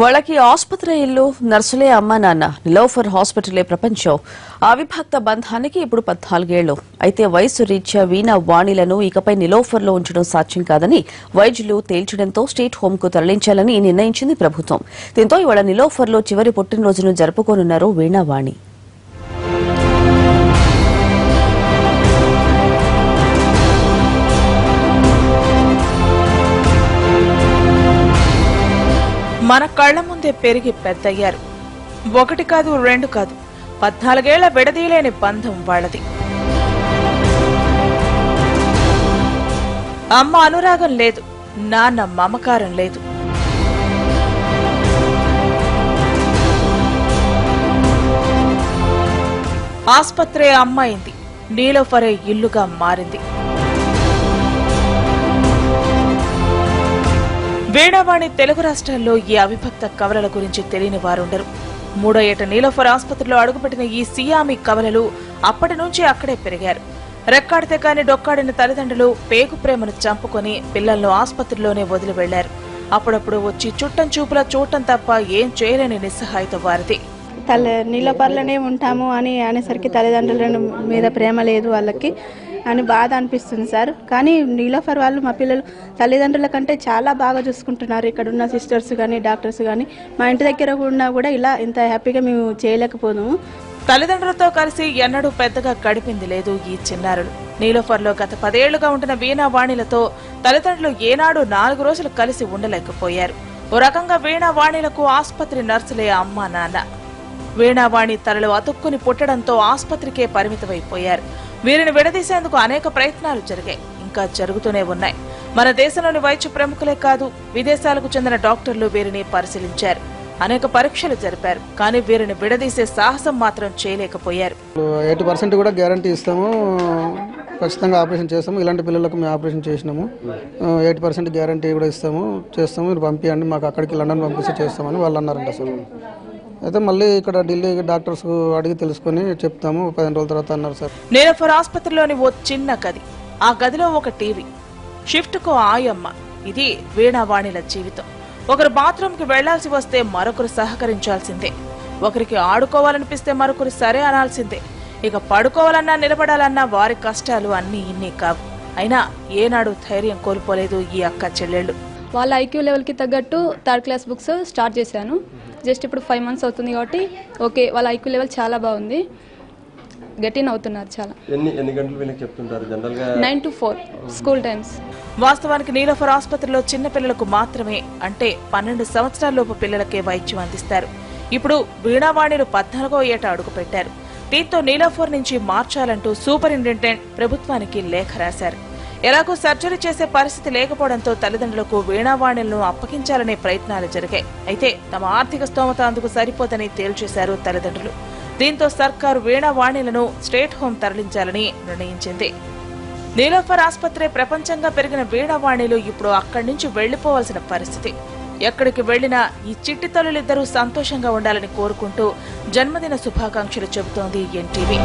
వాళ్ళకి ఆసుపత్రి ఇల్లు నర్సులే అమ్మా నాన్న నిలోఫర్ హాస్పిటలే ప్రపంచం అవిభక్త బంధానికి ఇప్పుడు 14 ఏళ్లు అయితే వయసు రీత్యా వీణా వాణిలను ఇకపై నిలోఫర్లో ఉంచడం సాధ్యం కాదని వైద్యులు తేల్చడంతో స్టేట్ హోంకు తరలించాలని నిర్ణయించింది ప్రభుత్వం. దీంతో ఇవాళ నిలోఫర్లో చివరి పుట్టినరోజును జరుపుకోనున్నారు వీణా వాణి. మన కళ్ల ముందే పెరిగి పెద్దయ్యారు. ఒకటి కాదు రెండు కాదు 14 ఏళ్ల విడదీయలేని బంధం వాళ్ళది. అమ్మ అనురాగం లేదు, నాన్న మమకారం లేదు. ఆస్పత్రే అమ్మాయింది, నీలోఫరే ఇల్లుగా మారింది. వీణావాణి తెలుగు రాష్ట్రాల్లో ఈ అవిభక్త కవలల గురించి తెలియని వారుండరు. 3వ ఏట నీలోఫర్ ఆసుపత్రిలో అడుగుపెట్టిన ఈ సియామి కవలలు అప్పటి నుంచి అక్కడే పెరిగారు. రెక్కాడితే కాని డొక్కాడిన తల్లిదండ్రులు పేగు ప్రేమను చంపుకొని పిల్లలను ఆసుపత్రిలోనే వదిలి వెళ్లారు. అప్పుడప్పుడు వచ్చి చుట్టం చూపులా చూడటం తప్ప ఏం చేయలేని నిస్సహాయత వారిది. నీలోఫర్లోనే ఉంటాము అని అనేసరికి తల్లిదండ్రుల మీద ప్రేమ లేదు వాళ్ళకి అని బాధ అనిపిస్తుంది సార్. కానీ నీలోఫర్ వాళ్ళు మా పిల్లలు తల్లిదండ్రుల కంటే చాలా బాగా చూసుకుంటున్నారు. ఇక్కడ ఉన్న సిస్టర్స్ కానీ డాక్టర్స్ కానీ మా ఇంటి దగ్గర ఉన్నా కూడా ఇలా ఇంత హ్యాపీగా మేము చేయలేకపోదాము. తల్లిదండ్రులతో కలిసి ఎన్నడూ పెద్దగా గడిపింది లేదు ఈ చిన్నారులు. నీలోఫర్లో గత 10 ఏళ్లుగా ఉంటున్న వీణా వాణిలతో తల్లిదండ్రులు ఏనాడు 4 రోజులు కలిసి ఉండలేకపోయారు. ఓ రకంగా వీణా వాణిలకు ఆసుపత్రి నర్సులే అమ్మా నాన్న. వీణావాణి తలలు అతుక్కుని పుట్టడంతో ఆసుపత్రికే పరిమితమైపోయారు. వీరిని విడదీసేందుకు అనేక ప్రయత్నాలు జరిగాయి, ఇంకా జరుగుతూనే ఉన్నాయి. మన దేశంలోని వైద్య ప్రముఖులే కాదు, విదేశాలకు చెందిన డాక్టర్లు వీరిని పరిశీలించారు, అనేక పరీక్షలు జరిపారు. కానీ వీరిని విడదీసే సాహసం మాత్రం చేయలేకపోయారు. 80% కూడా గ్యారంటీ ఇస్తాము, ఖచ్చితంగా ఆపరేషన్ చేస్తాము. ఇలాంటి పిల్లలకు మేము ఆపరేషన్ చేసినాము. 80% గ్యారంటీ కూడా చేస్తాము, మీరు పంపించండి, మాకు అక్కడికి లండన్ పంపిస్తే చేస్తామని వాళ్ళు అన్నారంట. అసలు అయితే మళ్ళీ ఇక్కడ ఢిల్లీ డాక్టర్స్ అడిగి తెలుసుకుని చెప్తాము 15 రోజుల తర్వాత అన్నారు సార్. నీలోఫర్ ఆసుపత్రిలోని ఓ చిన్న గది, ఆ గదిలో ఒక టీవీ, షిఫ్ట్ కు ఆయమ్మ. ఇది వీణావాణిల జీవితం. ఒకరు బాత్రూమ్ కి వెళ్లాల్సి వస్తే మరొకరు సహకరించాల్సిందే. ఒకరికి ఆడుకోవాలనిపిస్తే మరొకరు సరే అనాల్సిందే. ఇక పడుకోవాలన్నా నిలబడాలన్నా వారి కష్టాలు అన్నీ ఇన్ని కావు. అయినా ఏనాడు ధైర్యం కోల్పోలేదు ఈ అక్క చెల్లెళ్ళు. వాళ్ళ ఐక్యూ లెవెల్కి తగ్గట్టు 3rd క్లాస్ బుక్స్ స్టార్ట్ చేశాను. జస్ట్ ఇప్పుడు 5 months అవుతుంది కాబట్టి ఓకే, వాళ్ళ ఐక్యూ లెవెల్ చాలా బాగుంది, గెటిన్ అవుతున్నారు చాలా. ఎన్ని గంటలు వీళ్ళకి చెప్తుంటారు జనరల్గా? 9 to 4 స్కూల్ టైమ్స్. వాస్తవానికి నీలోఫర్ ఆసుపత్రిలో చిన్న పిల్లలకు మాత్రమే, అంటే 12 సంవత్సరాలలోపు పిల్లలకే వైద్యం అందిస్తారు. ఇప్పుడు వీణావాణిలు 14వ ఏట అడుగుపెట్టారు. దీంతో నీలోఫర్ నుంచి మార్చాలంటూ సూపరింటెండెంట్ ప్రభుత్వానికి లేఖ రాశారు. ఎలాగో సర్జరీ చేసే పరిస్థితి లేకపోవడంతో తల్లిదండ్రులకు వీణావాణిలను అప్పగించాలనే ప్రయత్నాలు జరిగాయి. అయితే తమ ఆర్థిక స్తోమత అందుకు సరిపోదని తేల్చేశారు తల్లిదండ్రులు. దీంతో సర్కారు వీణావాణిలను స్టేట్ హోం తరలించాలని నిర్ణయించింది. నీలోఫర్ ఆసుపత్రి ప్రపంచంగా పెరిగిన వీణావాణిలు ఇప్పుడు అక్కడి నుంచి వెళ్లిపోవాల్సిన పరిస్థితి. ఎక్కడికి వెళ్లినా ఈ చిట్టి తల్లులిద్దరూ సంతోషంగా ఉండాలని కోరుకుంటూ జన్మదిన శుభాకాంక్షలు చెబుతోంది ఎన్టీవీ.